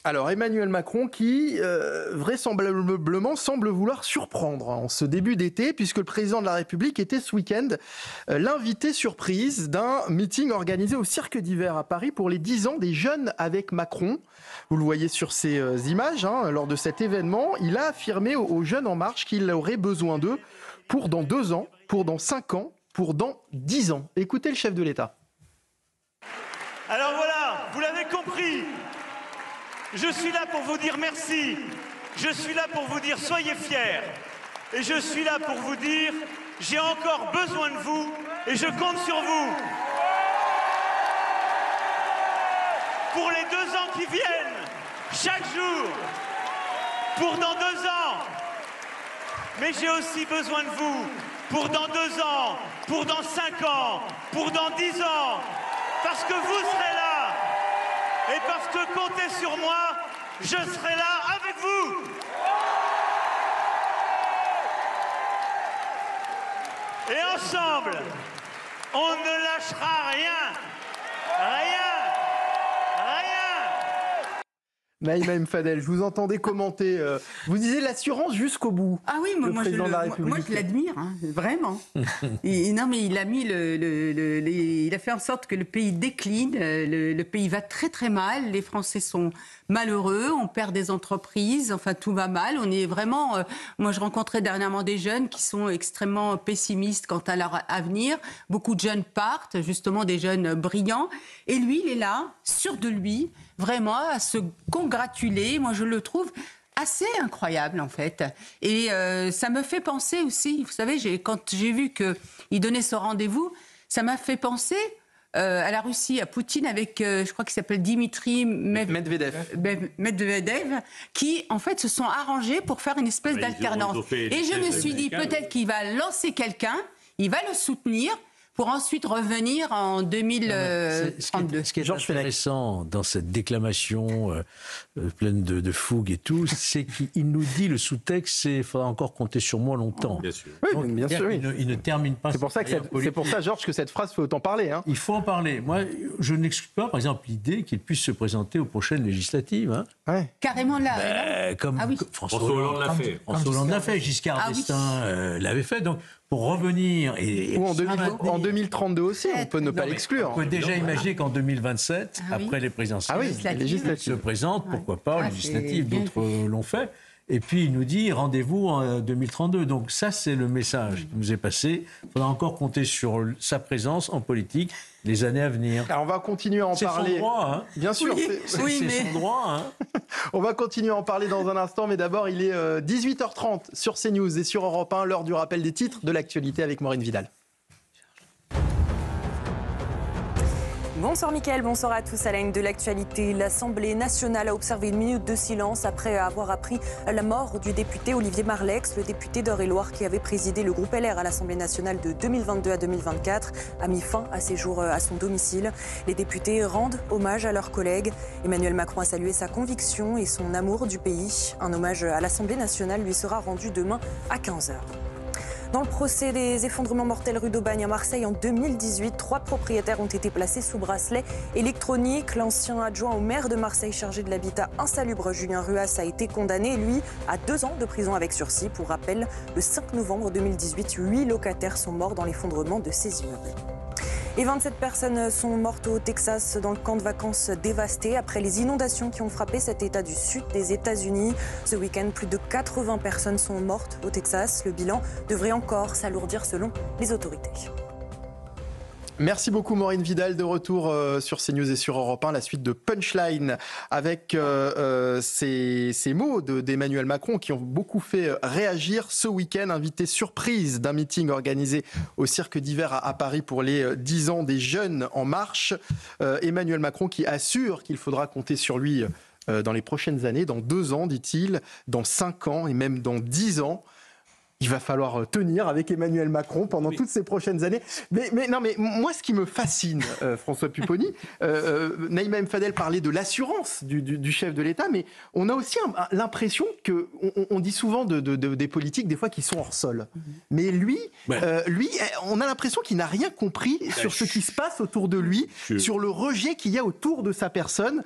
Alors Emmanuel Macron qui vraisemblablement semble vouloir surprendre en ce début d'été, puisque le président de la République était ce week-end l'invité surprise d'un meeting organisé au Cirque d'Hiver à Paris pour les 10 ans des Jeunes avec Macron. Vous le voyez sur ces images, lors de cet événement, il a affirmé aux Jeunes en marche qu'il aurait besoin d'eux pour dans 2 ans, pour dans 5 ans, pour dans 10 ans. Écoutez le chef de l'État. Alors voilà, vous l'avez compris. Je suis là pour vous dire merci, je suis là pour vous dire soyez fiers, et je suis là pour vous dire j'ai encore besoin de vous et je compte sur vous. Pour les 2 ans qui viennent, chaque jour, pour dans 2 ans. Mais j'ai aussi besoin de vous pour dans 2 ans, pour dans 5 ans, pour dans 10 ans, parce que vous serez là. Et parce que comptez sur moi, je serai là avec vous. Et ensemble, on ne lâchera rien. Rien. Naïma M. Fadel, je vous entendais commenter. Vous disiez l'assurance jusqu'au bout. Ah oui, moi je l'admire, vraiment. Non, mais il a mis il a fait en sorte que le pays décline. Le pays va très très mal. Les Français sont malheureux. On perd des entreprises. Enfin, tout va mal. On est vraiment. Moi, je rencontrais dernièrement des jeunes qui sont extrêmement pessimistes quant à leur avenir. Beaucoup de jeunes partent, justement des jeunes brillants. Et lui, il est là, sûr de lui. Vraiment, à se congratuler. Moi, je le trouve assez incroyable, en fait. Et ça me fait penser aussi, vous savez, quand j'ai vu qu'il donnait ce rendez-vous, ça m'a fait penser à la Russie, à Poutine, avec, je crois qu'il s'appelle Dimitri Medvedev, qui, en fait, se sont arrangés pour faire une espèce d'alternance. Et je me suis dit, peut-être qu'il va lancer quelqu'un, il va le soutenir, pour ensuite revenir en 2032. Ce qui est intéressant dans cette déclamation pleine de fougue et tout, c'est qu'il nous dit le sous-texte, c'est il faudra encore compter sur moi longtemps. Bien sûr. Oui, donc, bien sûr. Il ne termine pas. C'est pour ça, Georges, que cette phrase fait autant parler. Il faut en parler. Moi, je n'exclus pas, par exemple, l'idée qu'il puisse se présenter aux prochaines législatives. Carrément là. Comme François Hollande l'a fait. François Hollande l'a fait. Giscard d'Estaing l'avait fait. Donc, pour revenir... Ou en 2032 aussi, on peut ne pas l'exclure. On peut déjà imaginer qu'en 2027, après les présidentielles, législatives se présente, pourquoi pas, législatives, d'autres l'ont fait. Et puis il nous dit rendez-vous en 2032. Donc ça, c'est le message qui nous est passé. Il faudra encore compter sur sa présence en politique les années à venir. Alors on va continuer à en parler. C'est son droit, Bien sûr, c'est son droit. On va continuer à en parler dans un instant, mais d'abord il est 18h30 sur CNews et sur Europe 1, l'heure du rappel des titres de l'actualité avec Maureen Vidal. Bonsoir Mickaël, bonsoir à tous. À la une de l'actualité, l'Assemblée nationale a observé une minute de silence après avoir appris la mort du député Olivier Marleix, le député d'Eure-et-Loir qui avait présidé le groupe LR à l'Assemblée nationale de 2022 à 2024, a mis fin à ses jours à son domicile. Les députés rendent hommage à leurs collègues. Emmanuel Macron a salué sa conviction et son amour du pays. Un hommage à l'Assemblée nationale lui sera rendu demain à 15h. Dans le procès des effondrements mortels rue d'Aubagne à Marseille en 2018, 3 propriétaires ont été placés sous bracelet électronique. L'ancien adjoint au maire de Marseille chargé de l'habitat insalubre, Julien Ruas, a été condamné, lui, à 2 ans de prison avec sursis. Pour rappel, le 5 novembre 2018, 8 locataires sont morts dans l'effondrement de ces immeubles. Et 27 personnes sont mortes au Texas dans le camp de vacances dévasté après les inondations qui ont frappé cet État du sud des États-Unis. Ce week-end, plus de 80 personnes sont mortes au Texas. Le bilan devrait encore s'alourdir selon les autorités. Merci beaucoup Maureen Vidal, de retour sur CNews et sur Europe 1. La suite de Punchline avec ces mots d'Emmanuel Macron qui ont beaucoup fait réagir ce week-end. Invité surprise d'un meeting organisé au Cirque d'Hiver à Paris pour les 10 ans des Jeunes en marche. Emmanuel Macron qui assure qu'il faudra compter sur lui dans les prochaines années, dans 2 ans dit-il, dans 5 ans et même dans 10 ans. il va falloir tenir avec Emmanuel Macron pendant toutes ces prochaines années. Mais moi, ce qui me fascine, François Pupponi, Naïma M. Fadel parlait de l'assurance du chef de l'État, mais on a aussi l'impression que on dit souvent des politiques des fois qui sont hors sol. Mais lui, on a l'impression qu'il n'a rien compris sur ce qui se passe autour de lui, sur le rejet qu'il y a autour de sa personne.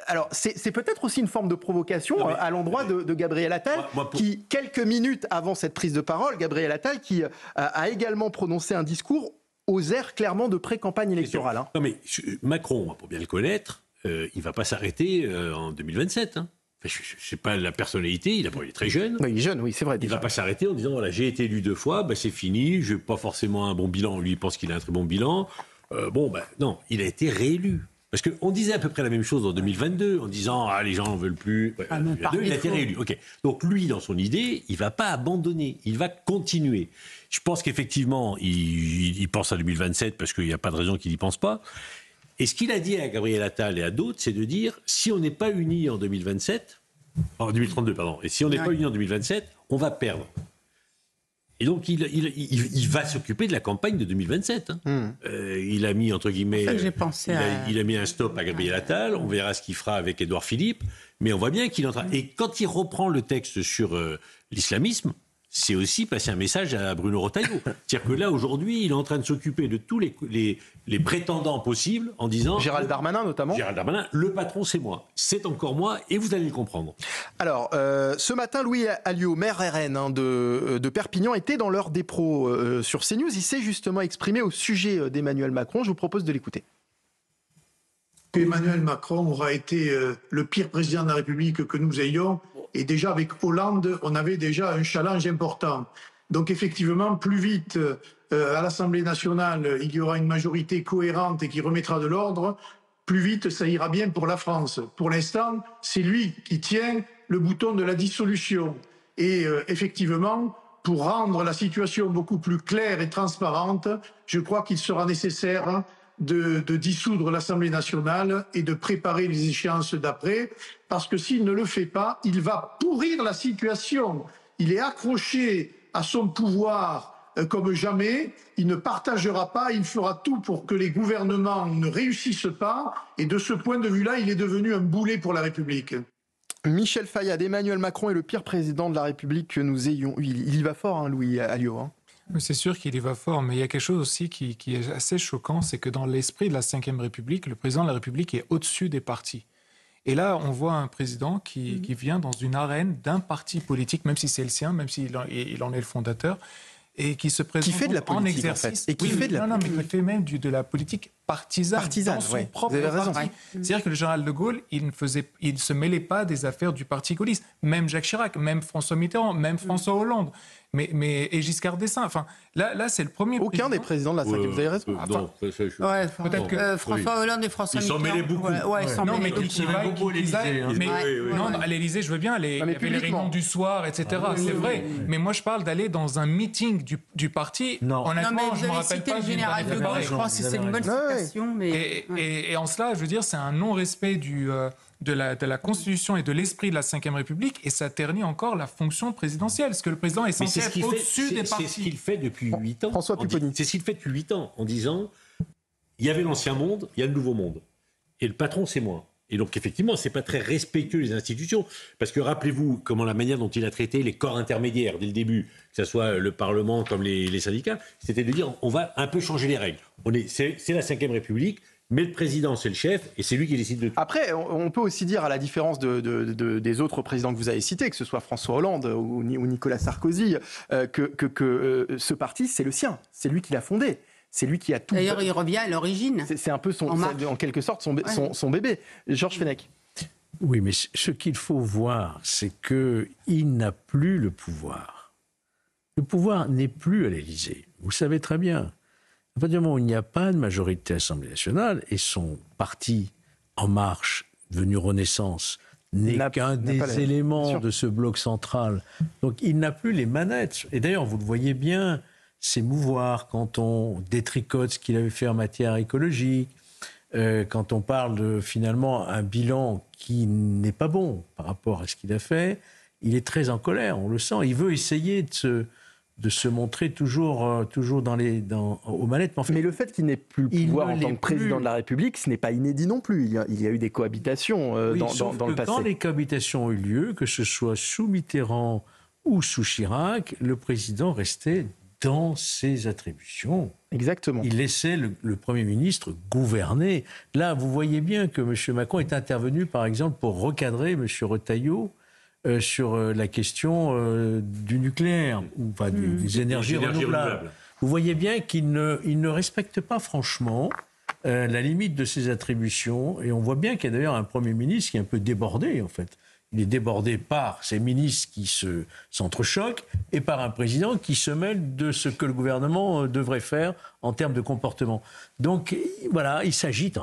Alors, c'est peut-être aussi une forme de provocation à l'endroit de Gabriel Attal, qui, quelques minutes avant cette prise de parole, Gabriel Attal, qui a également prononcé un discours aux airs clairement de pré-campagne électorale. Hein. Non mais Macron, pour bien le connaître, il ne va pas s'arrêter en 2027. Hein. Enfin, je ne sais pas la personnalité, il est très jeune. Oui, il est jeune, oui, c'est vrai. Il ne va pas s'arrêter en disant voilà, j'ai été élu 2 fois, c'est fini, je n'ai pas forcément un bon bilan. Lui, il pense qu'il a un très bon bilan. Non, il a été réélu. Parce qu'on disait à peu près la même chose en 2022, en disant « les gens n'en veulent plus ». Il a été réélu. Okay. Donc lui, dans son idée, il ne va pas abandonner, il va continuer. Je pense qu'effectivement, il pense à 2027 parce qu'il n'y a pas de raison qu'il n'y pense pas. Et ce qu'il a dit à Gabriel Attal et à d'autres, c'est de dire « si on n'est pas unis en 2032, et si on n'est pas unis en 2027, on va perdre ». Et donc, il va s'occuper de la campagne de 2027. Il a mis, entre guillemets, il a mis un stop à Gabriel Attal. On verra ce qu'il fera avec Édouard Philippe. Mais on voit bien qu'il est en train... Et quand il reprend le texte sur l'islamisme, c'est aussi passer un message à Bruno Retailleau. C'est-à-dire que là, aujourd'hui, il est en train de s'occuper de tous les prétendants possibles en disant... Gérald Darmanin, notamment. Gérald Darmanin, le patron, c'est moi. C'est encore moi et vous allez le comprendre. Alors, ce matin, Louis Alliot, maire RN de Perpignan, était dans l'heure des pros sur CNews. Il s'est justement exprimé au sujet d'Emmanuel Macron. Je vous propose de l'écouter. Emmanuel Macron aura été le pire président de la République que nous ayons. Et déjà, avec Hollande, on avait déjà un challenge important. Donc effectivement, plus vite, à l'Assemblée nationale, il y aura une majorité cohérente et qui remettra de l'ordre, plus vite, ça ira bien pour la France. Pour l'instant, c'est lui qui tient le bouton de la dissolution. Et effectivement, pour rendre la situation beaucoup plus claire et transparente, je crois qu'il sera nécessaire de dissoudre l'Assemblée nationale et de préparer les échéances d'après, parce que s'il ne le fait pas, il va pourrir la situation. Il est accroché à son pouvoir comme jamais, il ne partagera pas, il fera tout pour que les gouvernements ne réussissent pas, et de ce point de vue-là, il est devenu un boulet pour la République. Michel Fayad, Emmanuel Macron est le pire président de la République que nous ayons eu. Il y va fort, hein, Louis Alliot. Hein. C'est sûr qu'il y va fort, mais il y a quelque chose aussi qui est assez choquant, c'est que dans l'esprit de la Ve République, le président de la République est au-dessus des partis. Et là, on voit un président qui vient dans une arène d'un parti politique, même si c'est le sien, même s'il en est le fondateur, et qui se présente qui fait de la politique, en exercice. En fait. Et qui fait de la mais qui fait même de la politique partisane dans son propre parti. C'est-à-dire que le général de Gaulle, il ne se mêlait pas des affaires du parti gaulliste. Même Jacques Chirac, même François Mitterrand, même François Hollande. Et Giscard d'Estaing. Enfin, là, c'est le premier. Aucun des présidents de la Ve. Vous avez raison. Peut-être que François Hollande et François Mitterrand. Ils s'en mêlaient beaucoup. Non, mais qui va beaucoup à l'Élysée. Non, à l'Élysée, je veux bien. Il y avait les réunions du soir, etc. C'est vrai. Mais moi, je parle d'aller dans un meeting du parti. Honnêtement, je ne me rappelle pas le général de Gaulle. Je pense que c'est une bonne citation. Et en cela, je veux dire, c'est un non-respect de la Constitution et de l'esprit de la Ve République, et ça ternit encore la fonction présidentielle, parce que le président est censé être au-dessus des partis. C'est ce qu'il fait depuis 8 ans. François Pupponi. C'est ce qu'il fait depuis 8 ans, en disant il y avait l'ancien monde, il y a le nouveau monde. Et le patron, c'est moi. Et donc, effectivement, c'est pas très respectueux des institutions, parce que rappelez-vous comment la manière dont il a traité les corps intermédiaires dès le début, que ce soit le Parlement comme les syndicats, c'était de dire on va un peu changer les règles. C'est la Ve République. Mais le président, c'est le chef, et c'est lui qui décide de tout. Après, on peut aussi dire, à la différence des autres présidents que vous avez cités, que ce soit François Hollande ou Nicolas Sarkozy, que ce parti, c'est le sien. C'est lui qui l'a fondé. C'est lui qui a tout. D'ailleurs, il revient à l'origine. C'est un peu, en quelque sorte, son bébé. Georges Fenech. Oui, mais ce qu'il faut voir, c'est qu'il n'a plus le pouvoir. Le pouvoir n'est plus à l'Élysée. Vous le savez très bien. À partir du moment où il n'y a pas de majorité à l'Assemblée nationale, et son parti En Marche, devenu Renaissance, n'est qu'un des éléments de ce bloc central. Donc il n'a plus les manettes. Et d'ailleurs, vous le voyez bien, s'émouvoir quand on détricote ce qu'il avait fait en matière écologique, quand on parle de finalement un bilan qui n'est pas bon par rapport à ce qu'il a fait. il est très en colère, on le sent. Il veut essayer de se montrer toujours aux manettes. Mais, mais le fait qu'il n'ait plus le pouvoir en tant que président de la République, ce n'est pas inédit non plus. Il y a eu des cohabitations dans le passé. Quand les cohabitations ont eu lieu, que ce soit sous Mitterrand ou sous Chirac, le président restait dans ses attributions. Exactement. Il laissait le Premier ministre gouverner. Là, vous voyez bien que M. Macron est intervenu, par exemple, pour recadrer M. Retailleau sur la question du nucléaire, ou enfin, des énergies renouvelables. Vous voyez bien qu'il ne respecte pas franchement la limite de ses attributions. Et on voit bien qu'il y a d'ailleurs un Premier ministre qui est un peu débordé, en fait. Il est débordé par ses ministres qui s'entrechoquent et par un président qui se mêle de ce que le gouvernement devrait faire en termes de comportement. Donc voilà, il s'agite.